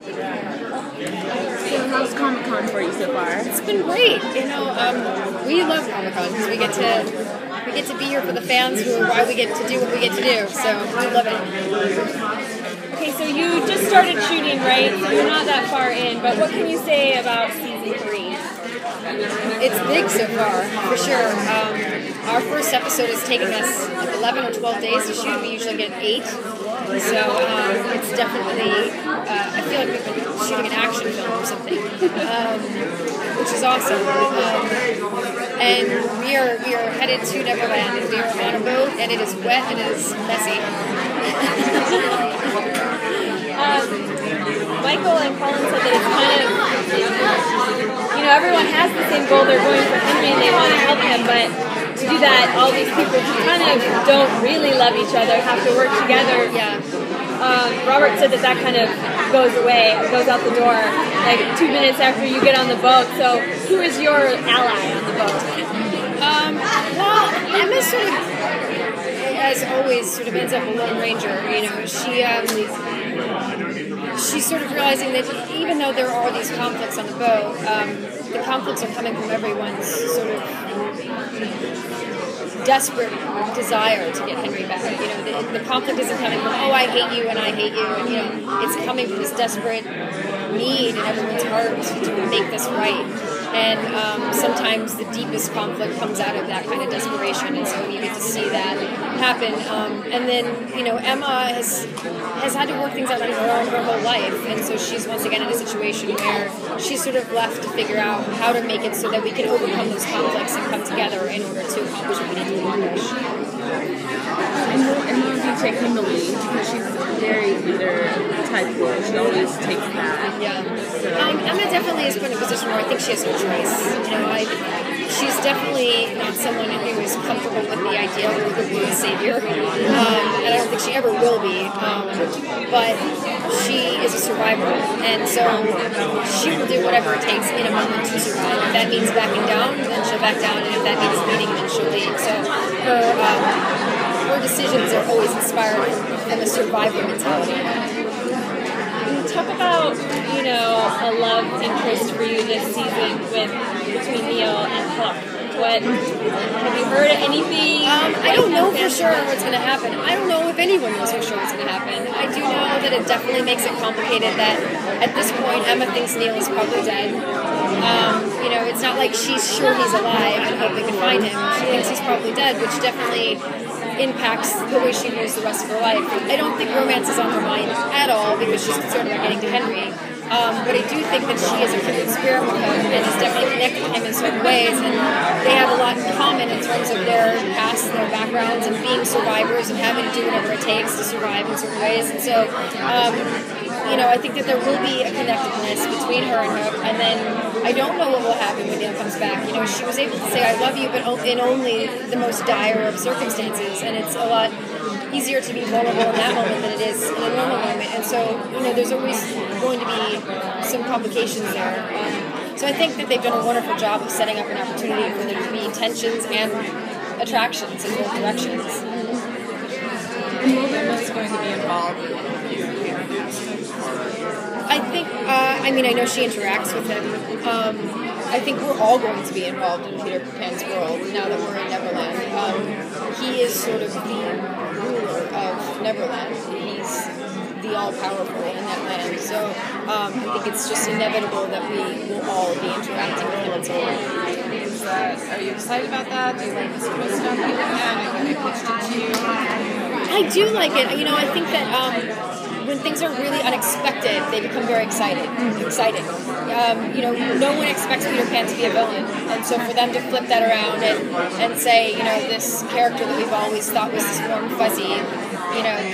So how's Comic-Con for you so far? It's been great. We love Comic-Con because we get to be here for the fans who are why we get to do what we get to do. So we love it. Okay, so you just started shooting, right? So you're not that far in, but what can you say about season 3? It's big so far, for sure. Our first episode has taken us 11 or 12 days to shoot. We usually get 8. So it's definitely, I feel like we've been shooting an action film or something, which is awesome. And we are headed to Neverland, and we are on a boat, and it is wet and it is messy. Michael and Colin said that it's kind of, everyone has the same goal. They're going for Henry and they want to help him, but to do that, all these people who kind of don't really love each other have to work together. Yeah. Robert said that kind of goes away, goes out the door, like 2 minutes after you get on the boat. So who is your ally on the boat? Well, Emma sort of, as always, sort of ends up a lone ranger. She's sort of realizing that even though there are these conflicts on the boat, the conflicts are coming from everyone's sort of desperate desire to get Henry back. The conflict isn't coming from, oh, I hate you and I hate you. And, it's coming from this desperate need in everyone's heart to make this right. And sometimes the deepest conflict comes out of that kind of desperation, and so you get to see that happen. And then, Emma has had to work things out on her own her whole life, and so she's once again in a situation where she's sort of left to figure out how to make it so that we can overcome those conflicts and come together in order to accomplish what we need to accomplish. And will be taking the lead because she's very leader type role. She always takes that. Yeah. Emma definitely is put in a position where I think she has no choice. She's definitely not someone who is comfortable with the idea of a good savior, and I don't think she ever will be. But she is a survivor, and so she will do whatever it takes in a moment to survive. If that means backing down, then she'll back down, and if that means leading, then she'll lead. So her decisions are always inspired from a survivor mentality. Talk about, a love interest for you this season between Neil and Hook. Have you heard anything? I don't know for sure what's going to happen. I don't know if anyone knows for sure what's going to happen. I do know that it definitely makes it complicated that at this point Emma thinks Neil is probably dead. It's not like she's sure he's alive and hoping to find him. She thinks he's probably dead, which definitely impacts the way she moves the rest of her life. I don't think romance is on her mind at all because she's concerned about getting to Henry. But I do think that she is a kindred spirit with him and is definitely connected to him in certain ways, and they have a lot in common in terms of their past and their backgrounds and being survivors and having to do whatever it takes to survive in certain ways. And so, I think that there will be a connectedness between her and Hook, and then I don't know what will happen when Neil comes back. She was able to say I love you, but in only the most dire of circumstances, and it's a lot easier to be vulnerable in that moment than it is in a normal moment. And so, there's always going to be some complications there. So I think that they've done a wonderful job of setting up an opportunity for there to be tensions and attractions in both directions. And Wilbur's going to be involved. I think, I know she interacts with him. I think we're all going to be involved in Peter Pan's world now that we're in Neverland. He is sort of the ruler of Neverland. He's the all-powerful in that land. So I think it's just inevitable that we will all be interacting with him at some point. Are you excited about that? Do you like the sort of stuff Peter Pan? Are you pitched it to you? I do like it. I think that when things are really unexpected, they become very exciting. No one expects Peter Pan to be a villain, and so for them to flip that around and say, this character that we've always thought was this warm, fuzzy,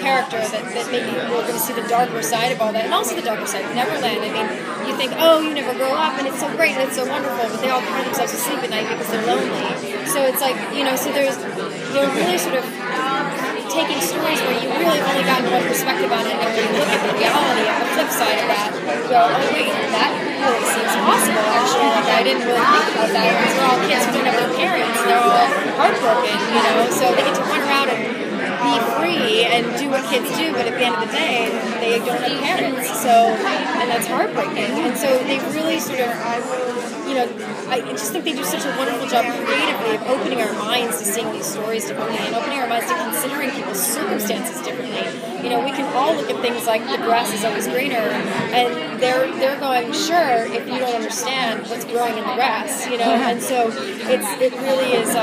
character that maybe we're going to see the darker side of all that, and also the darker side of Neverland. You think, oh, you never grow up, and it's so great, and it's so wonderful, but they all cry themselves to sleep at night because they're lonely. So it's like, so they're really sort of taking stories where you really have only gotten one perspective on it, and when you look at the reality of the flip side of that, you go, oh wait, that really seems possible actually, I didn't really think about that because they're all kids who don't have their parents. They're all heartbroken, so they get to run around and be free and do what kids do, but at the end of the day, they don't have parents. And that's heartbreaking. And so they really sort of, I just think they do such a wonderful job creatively of opening our minds to seeing these stories differently and opening our minds to considering people's circumstances differently. We can all look at things like the grass is always greener, and they're going, sure, if you don't understand what's growing in the grass, and so it really is.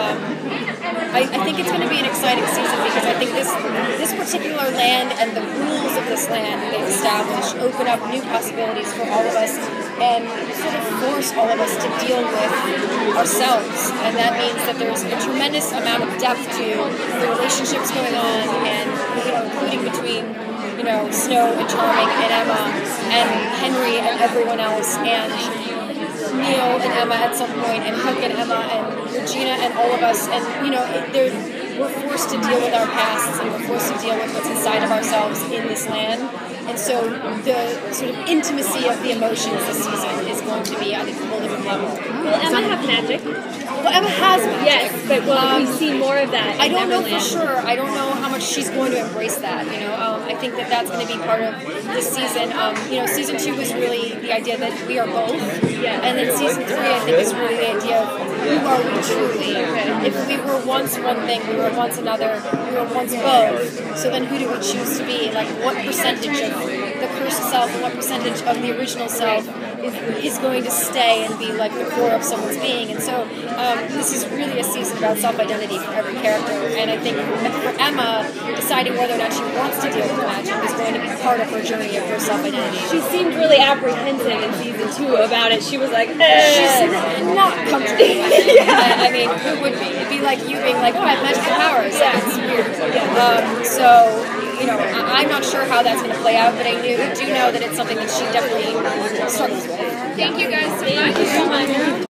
I think it's going to be an exciting season because I think this particular land and the rules of this land that they've established open up new possibilities for all of us and sort of force all of us to deal with ourselves. And that means that there's a tremendous amount of depth to the relationships going on, and including between Snow and Charming and Emma and Henry and everyone else, and Neil and Emma at some point, and Hook and Emma and Regina and all of us, and we're forced to deal with our pasts, and we're forced to deal with what's inside of ourselves in this land. And so the sort of intimacy of the emotions this season is going to be at a whole different level. Will Emma have magic? Well, Emma has magic. Yes, but will we see more of that? I don't know for sure. I don't know how much she's going to embrace that. I think that's going to be part of this season. Season 2 was really the idea that we are both, and then season 3 I think is really the idea of who are we truly. If we were once one thing, we were once another, we were once both. So then who do we choose to be? Like what percentage of the cursed self and what percentage of the original self is going to stay and be like the core of someone's being? And so this is really a season about self-identity for every character, and I think for Emma, deciding whether or not she wants to deal with magic is going to be part of her journey of her self-identity. She seemed really apprehensive in season 2 about it. She was like, she's not comfortable with it. I mean, who would be? It'd be like you being like, oh, I have magical powers. Yeah, it's weird. I'm not sure how that's going to play out, but I do know that it's something that she definitely struggles with. Thank you guys so much.